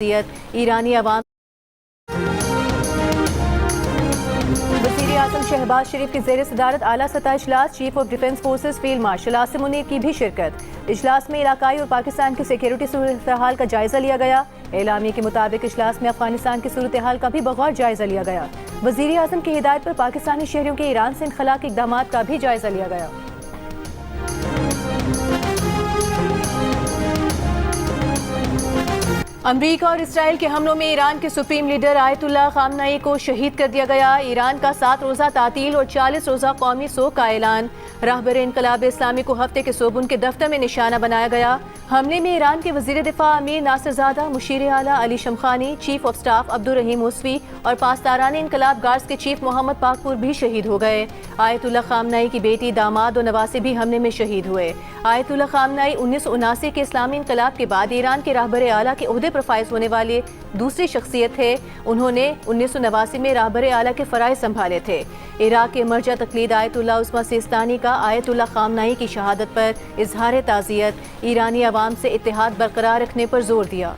ईरानी अवाम वज़ीर आज़म शहबाज शरीफ की ज़ेर सदारत आला सतह इजलास chief of defence forces field marshal Asim Munir की भी शिरकत। इजलास में इलाकाई और पाकिस्तान की सिक्योरिटी सूरत हाल का जायजा लिया गया। एलामिया के मुताबिक इजलास में अफगानिस्तान की सूरत हाल का भी बगौर जायजा लिया गया। वज़ीर आज़म की हिदायत पर पाकिस्तानी शहरियों के ईरान से इनखला के इक़दामात का भी जायजा लिया गया। अमरीका और इसराइल के हमलों में ईरान के सुप्रीम लीडर आयतुल्लाह खामनई को शहीद कर दिया गया। ईरान का 7 रोज़ा तातील और 40 रोज़ा कौमी सोग का ऐलान। रहबर इनकलाब इस्लामी को हफ्ते के सोब उनके दफ्तर में निशाना बनाया गया। हमले में ईरान के वज़ीर दिफा अमीर नासिरज़ादा, मुशीर आला Ali Shamkhani, chief of staff Abdul Rahim Mousavi और पासदारान इनकलाब गार्ड्स के चीफ मोहम्मद पाकपुर भी शहीद हो गए। आयतुल्लाह खामनई की बेटी, दामाद और नवासे भी हमले में शहीद हुए। आयतुल्लाह खामनई 1979 के इस्लामी इनकलाब के बाद ईरान के रहबर आला के ओहदे पर फाइज होने वाले दूसरी शख्सियत थे। उन्होंने 1989 में रहबर आला के फ़राइज़ संभाले थे। इराक के मर्जा तकलीद आयतुल्लाह उस्मा सिस्तानी का आयतुल्लाह खामनई की शहादत पर इजहार ताज़ियत, ईरानी अवाम से इत्तेहाद बरकरार रखने पर जोर दिया।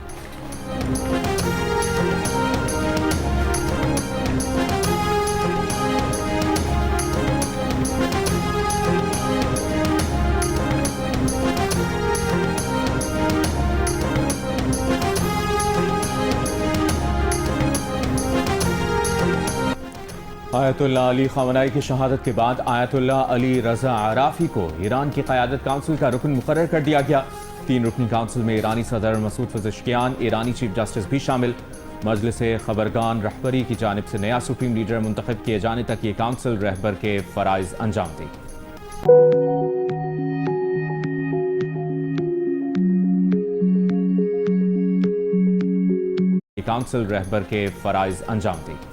आयतुल्लाह अली खामनई की शहादत के बाद आयतुल्लाह अली रज़ा आराफी को ईरान की क़यादत काउंसिल का रुकन मुकर्रर कर दिया गया। 3 रुकनी काउंसिल में ईरानी सदर मसूद पज़ेश्कियान, ईरानी चीफ जस्टिस भी शामिल। मजलिस खबरगान रहबरी की जानिब से नया सुप्रीम लीडर मुंतखब किए जाने तक ये काउंसिल रहबर के फ़राइज़ अंजाम देगी। काउंसिल रहबर के फ़राइज़ अंजाम देगी।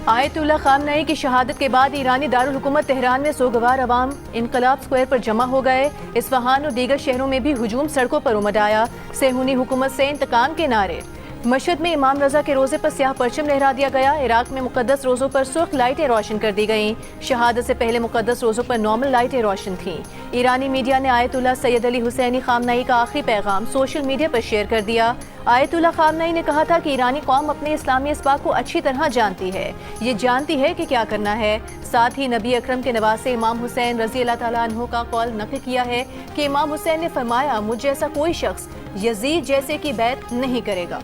आयतुल्लाह खामनई की शहादत के बाद ईरानी दारुल हुकूमत तेहरान में सोगवार अवाम इनकलाब स्क्वायर पर जमा हो गए। इस्फहान और दीगर शहरों में भी हुजूम सड़कों पर उमड़ आया। सेहूनी हुकूमत से इंतकाम के नारे। मशहद में इमाम रजा के रोजे पर स्याह परचम लहरा दिया गया। इराक में मुकद्दस रोजों पर सुर्ख लाइटें रोशन कर दी गईं। शहादत से पहले मुकद्दस रोजों पर नॉर्मल लाइटें रोशन थीं। ईरानी मीडिया ने आयतुल्लाह सैयद अली हुसैनी खामनई का आखिरी पैगाम सोशल मीडिया पर शेयर कर दिया। आयतुल्लाह खामनई ने कहा था कि ईरानी कौम अपने इस्लामी इसबाक को अच्छी तरह जानती है, ये जानती है कि क्या करना है। साथ ही नबी अकरम के नवासे इमाम हुसैन रज़ी अल्लाह ताला अन्हु का कौल नक़ल किया है कि इमाम हुसैन ने फरमाया, मुझ जैसा कोई शख्स यजीद जैसे की बैत नहीं करेगा।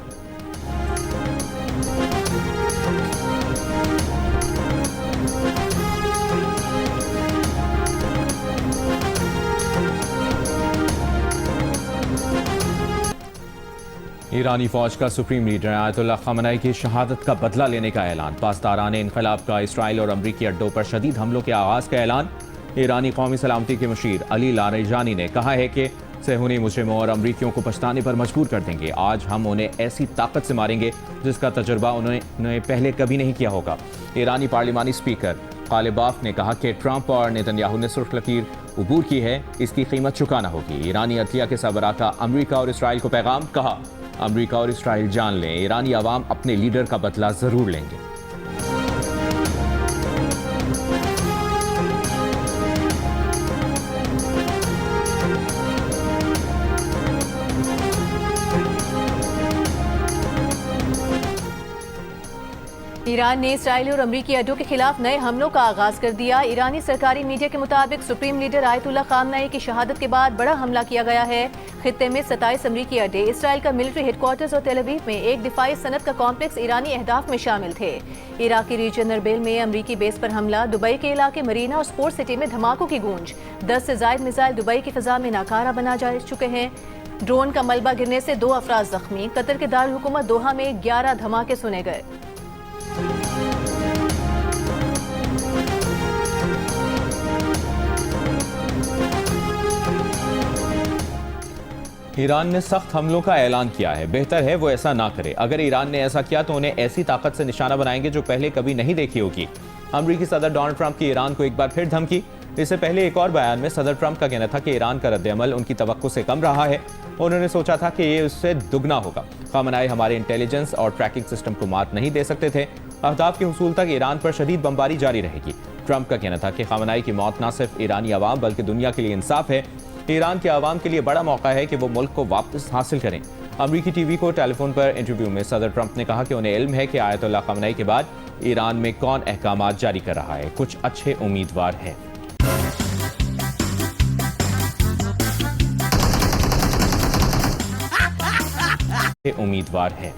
ईरानी फौज का सुप्रीम लीडर आयतुल्लाह खामनई की शहादत का बदला लेने का ऐलान। पासदारान इनकलाब का इसराइल और अमरीकी अड्डों पर शदीद हमलों के आगाज का ऐलान। ईरानी कौमी सलामती के मुशीर अली लारेजानी ने कहा है कि सेहूनी मुजरिमों और अमरीकियों को पछताने पर मजबूर कर देंगे। आज हम उन्हें ऐसी ताकत से मारेंगे जिसका तजुर्बा उन्होंने पहले कभी नहीं किया होगा। ईरानी पार्लिमानी स्पीकर गालिबाफ ने कहा कि ट्रंप और नेतन्याहू ने सुर्ख लकीर उबूर की है, इसकी कीमत चुकाना होगी। ईरानी अदलिया के सरबराह का अमरीका और इसराइल को पैगाम। कहा, अमरीका और इसराइल जान लें, ईरानी अवाम अपने लीडर का बदला जरूर लेंगे। ईरान ने इसराइली और अमरीकी अड्डों के खिलाफ नए हमलों का आगाज कर दिया। ईरानी सरकारी मीडिया के मुताबिक सुप्रीम लीडर आयतुल्लाह खामनई की शहादत के बाद बड़ा हमला किया गया है। खित्ते में 27 अमरीकी अड्डे, इसराइल का मिलिट्री हेडक्वार्टर्स और तेल अवीव में एक दिफाई सनत का कॉम्प्लेक्स ईरानी अहदाफ में शामिल थे। इराकी रीजन अरबिल में अमरीकी बेस पर हमला। दुबई के इलाके मरीना और स्पोर्ट्स सिटी में धमाकों की गूंज। 10 से ज्यादा मिसाइल दुबई की फिजा में नाकारा बना जा चुके हैं। ड्रोन का मलबा गिरने से 2 अफराद जख्मी। कतर के दारुल हुकूमत दोहा में 11 धमाके सुने गए। ईरान ने सख्त हमलों का ऐलान किया है। बेहतर है वो ऐसा ना करे। अगर ईरान ने ऐसा किया तो उन्हें ऐसी ताकत से निशाना बनाएंगे जो पहले कभी नहीं देखी होगी। अमरीकी सदर डोनाल्ड ट्रंप की ईरान को एक बार फिर धमकी। इससे पहले एक और बयान में सदर ट्रंप का कहना था कि ईरान का रद्द-ए-अमल उनकी तवक्को से कम रहा है। उन्होंने सोचा था कि ये उससे दुगना होगा। खामनई हमारे इंटेलिजेंस और ट्रैकिंग सिस्टम को मात नहीं दे सकते थे। अहदाफ के हुसूल तक ईरान पर शदीद बमबारी जारी रहेगी। ट्रंप का कहना था कि खामनई की मौत न सिर्फ ईरानी अवाम बल्कि दुनिया के लिए इंसाफ है। ईरान के अवाम के लिए बड़ा मौका है कि वो मुल्क को वापस हासिल करें। अमरीकी टीवी को टेलीफोन पर इंटरव्यू में सदर ट्रंप ने कहा कि उन्हें इल्म है कि आयतुल्लाह खamenei के बाद ईरान में कौन अहकामात जारी कर रहा है। कुछ अच्छे उम्मीदवार हैं। उम्मीदवार हैं।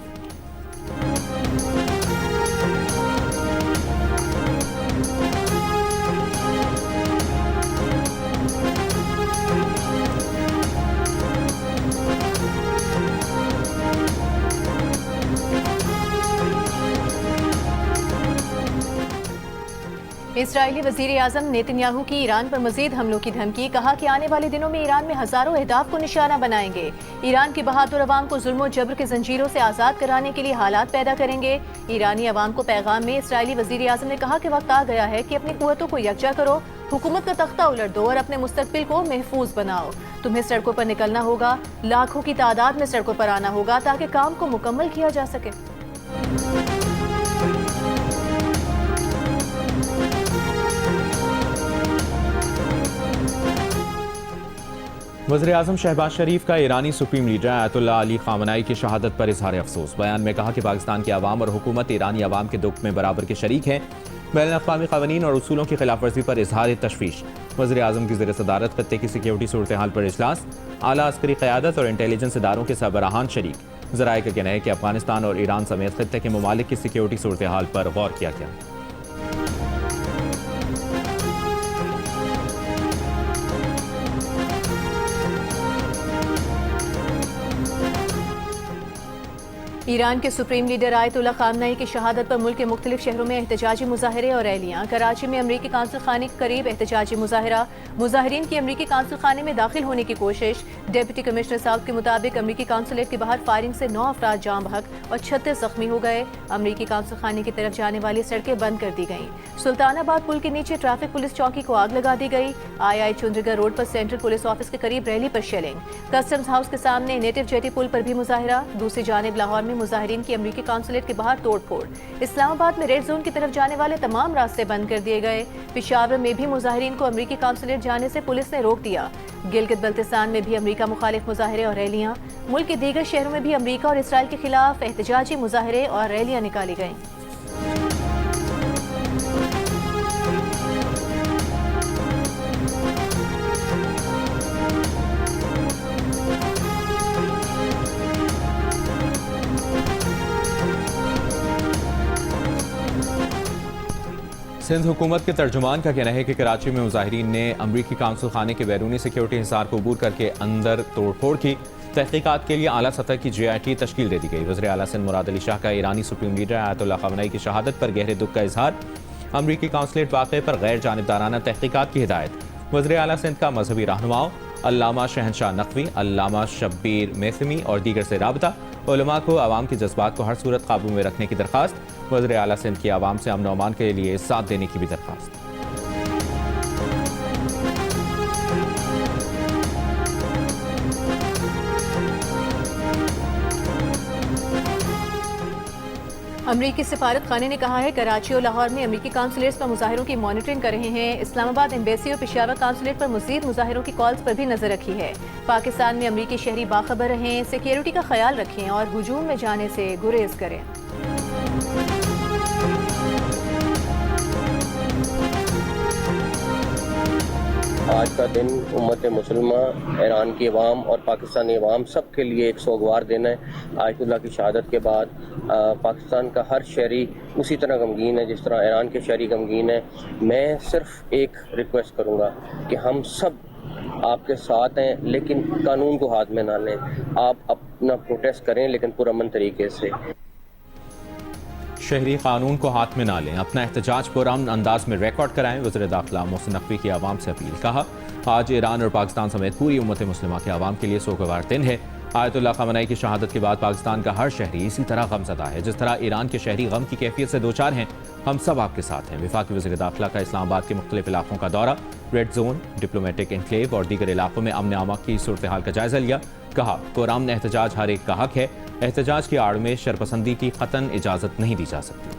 इस्राएली वजीर आजम नेतन्याहू की ईरान पर मजीद हमलों की धमकी। कहा कि आने वाले दिनों में ईरान में हजारों अहदाफ को निशाना बनाएंगे। ईरान की बहादुर अवाम को जुल्म और जबर के जंजीरों से आज़ाद कराने के लिए हालात पैदा करेंगे। ईरानी अवाम को पैगाम में इस्राएली वजीर आजम ने कहा कि वक्त आ गया है कि अपनी कुव्वतों को यकजा करो, हुकूमत का तख्ता उलट दो और अपने मुस्तकबिल को महफूज बनाओ। तुम्हें सड़कों पर निकलना होगा, लाखों की तादाद में सड़कों पर आना होगा ताकि काम को मुकम्मल किया जा सके। वज़ीर आज़म शहबाज शरीफ का ईरानी supreme leader Ayatollah Ali Khamenei की शहादत पर इजहार अफसोस। बयान में कहा कि पाकिस्तान के अवाम और हुकूमत ईरानी अवाम के दुख में बराबर के शरीक हैं। बैनुल-अक़वामी क़वानीन और उसूलों की खिलाफ वर्जी पर इजहार तशवीश। वज़ीर आज़म की ज़ेर सदारत खत्ते की सिक्योरिटी सूरत हाल पर इजलास। आला अस्करी क़यादत और इंटेलिजेंस इदारों के सरबराहान शरीक। ज़राए का कहना है कि अफगानिस्तान और ईरान समेत खत्ते के ममालिक की सिक्योरिटी सूरत हाल पर गौर किया गया। ईरान के सुप्रीम लीडर आयतुल्लाह खामेनेई की शहादत पर मुल्क के मुख्तलिफ शहरों में एहतजाजी मुजाहरे और रैलियाँ। कराची में अमरीकी कांसुल खाने के करीब एहतजाजी मुजाहरा। मुजाहरीन की अमरीकी कांसुल खाने में दाखिल होने की कोशिश। डिप्टी कमिश्नर साउथ के मुताबिक अमरीकी कांसुलेट के बाहर फायरिंग से 9 अफराद जाम बहक और 36 जख्मी हो गए। अमरीकी कांसुल खाने की तरफ जाने वाली सड़कें बंद कर दी गईं। सुल्तानाबाद पुल के नीचे ट्रैफिक पुलिस चौकी को आग लगा दी गई। आई चुंद्रगा रोड पर सेंट्रल पुलिस ऑफिस के करीब रैली पर शेलिंग। कस्टम्स हाउस के सामने नेटिव जेटी पुल पर भी मुजाहरा। दूसरी जानिब लाहौर में मुजाहिरीन की अमरीकी कांसुलेट के बाहर तोड़फोड़। इस्लामाबाद में रेड जोन की तरफ जाने वाले तमाम रास्ते बंद कर दिए गए। पेशावर में भी मुजाहिरीन को अमरीकी कांसुलेट जाने से पुलिस ने रोक दिया। गिलगित बल्तिस्तान में भी अमरीका मुखालिफ मुजाहरे और रैलियां। मुल्क के दीगर शहरों में भी अमरीका और इसराइल के खिलाफ एहतजाजी मुजाहरे और रैलियां निकाली गईं। सिंध हुकूमत के तर्जुमान का कहना है कि कराची में मुजाहिरीन ने अमरीकी काउंसिल खाने के बैरूनी सिक्योरिटी हिसार को अबूर करके अंदर तोड़फोड़ की। तहकीकात के लिए आला सतह की JIT तश्कील दे दी गई। वज़ीर आला सिंध मुराद अली शाह का ईरानी सुप्रीम लीडर आयतुल्लाह खamenei की शहादत पर गहरे दुख का इजहार। अमरीकी काउंसलेट वाक़े पर गैर जानिबदाराना तहकीकात की हिदायत। वज़ीर आला सिंध का मजहबी रहनुमाओं अल्लामा शहनशाह नकवी, अल्लामा शब्बीर मैथमी और दीगर से राबता। उलमा को आवाम के जज्बात को हर सूरत काबू में रखने की दरख्वास्त। वज़ीर आला सिंध की आवाम से अमन और अमान के लिए साथ देने की भी दरख्वास्त। अमरीकी सिफारत खाने ने कहा है कराची और लाहौर में अमरीकी काउंसलेट्स पर मुजाहिरों की मॉनिटरिंग कर रहे हैं। इस्लामाबाद एम्बेसी और पेशावर काउंसलेट पर मजीद मुजाहिरों की कॉल्स पर भी नजर रखी है। पाकिस्तान में अमरीकी शहरी बाखबर रहें, सिक्योरिटी का ख्याल रखें और हुजूम में जाने से गुरेज करें। आज का दिन उम्मत मुसलमा, ईरान की अवाम और पाकिस्तानी अवाम सब के लिए एक सोगवार दिन है। आयतुल्लाह की शहादत के बाद पाकिस्तान का हर शहरी उसी तरह गमगीन है जिस तरह ईरान के शहरी गमगीन है। मैं सिर्फ एक रिक्वेस्ट करूँगा कि हम सब आपके साथ हैं, लेकिन कानून को हाथ में ना लें। आप अपना प्रोटेस्ट करें लेकिन पुरअमन तरीके से। शहरी कानून को हाथ में ना लें, अपना एहतजाज पुरअमन अंदाज में रिकॉर्ड कराएं। वज़ीर दाखिला मोहसिन नकवी की आवाम से अपील। कहा आज ईरान और पाकिस्तान समेत पूरी उम्मत मुस्लिमा के आवाम के लिए सोगवार दिन है। आयतुल्लाह खamenei की शहादत के बाद पाकिस्तान का हर शहरी इसी तरह गमज़दा है जिस तरह ईरान के शहरी गम की कैफियत से दो चार हैं। हम सब आपके साथ हैं। वफाकी वज़ीर दाखिला का इस्लामाबाद के मुख्तलिफ इलाकों का दौरा, रेड जोन, डिप्लोमेटिक एनक्लेव और दीगर इलाकों में अमन आमा की सूरत हाल का जायजा लिया। कहा पुरअमन एहतजाज हर एक का हक है। एहतजाज की आड़ में शरपसंदी की कतन इजाज़त नहीं दी जा सकती।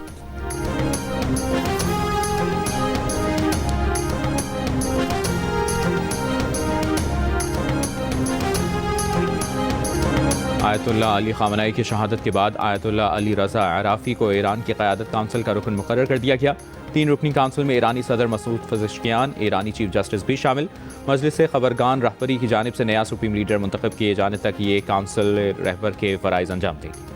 आयतुल्लाह अली खामनाई की शहादत के बाद आयतुल्लाह अली रज़ा अराफी को ईरान की क़यादत काउंसिल का रुकन मुकर्रर कर दिया गया। 3 रुकनी काउंसिल में ईरानी सदर मसूद पज़ेश्कियान, ईरानी चीफ जस्टिस भी शामिल। मजलिस ख़बरगान रहबरी की जानिब से नया सुप्रीम लीडर मुंतखब किए जाने तक ये काउंसिल रहबर के फ़राइज़ अंजाम देगी।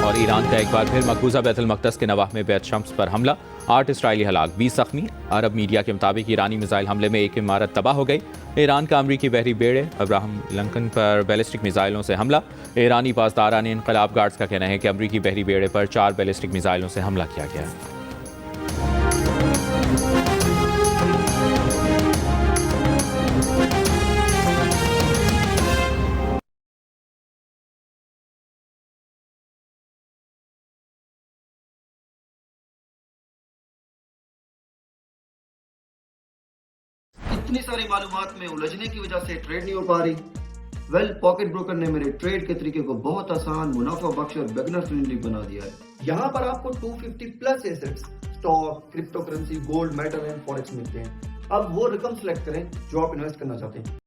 और ईरान का एक बार फिर मकबूजा बैतुल मक़दस के नवाह में बैत शम्स पर हमला, 8 इसराइली हलाक, 20 ज़ख्मी। अरब मीडिया के मुताबिक ईरानी मिसाइल हमले में एक इमारत तबाह हो गई। ईरान का अमरीकी बहरी बेड़े अब्राहम लिंकन पर बैलिस्टिक मिसाइलों से हमला। ईरानी पासदारान इनकलाब गार्ड्स का कहना है कि अमरीकी बहरी बेड़े पर 4 बैलिस्टिक मिसाइलों से हमला किया गया। इतनी सारी मालूमात में उलझने की वजह से ट्रेड नहीं हो पा रही। पॉकेट ब्रोकर ने मेरे ट्रेड के तरीके को बहुत आसान, मुनाफा बख्श और बिगिनर फ्रेंडली बना दिया है। यहाँ पर आपको 250 plus assets, stock, crypto currency, gold, metal and forex मिलते हैं। अब वो रकम सिलेक्ट करें जो आप इन्वेस्ट करना चाहते हैं।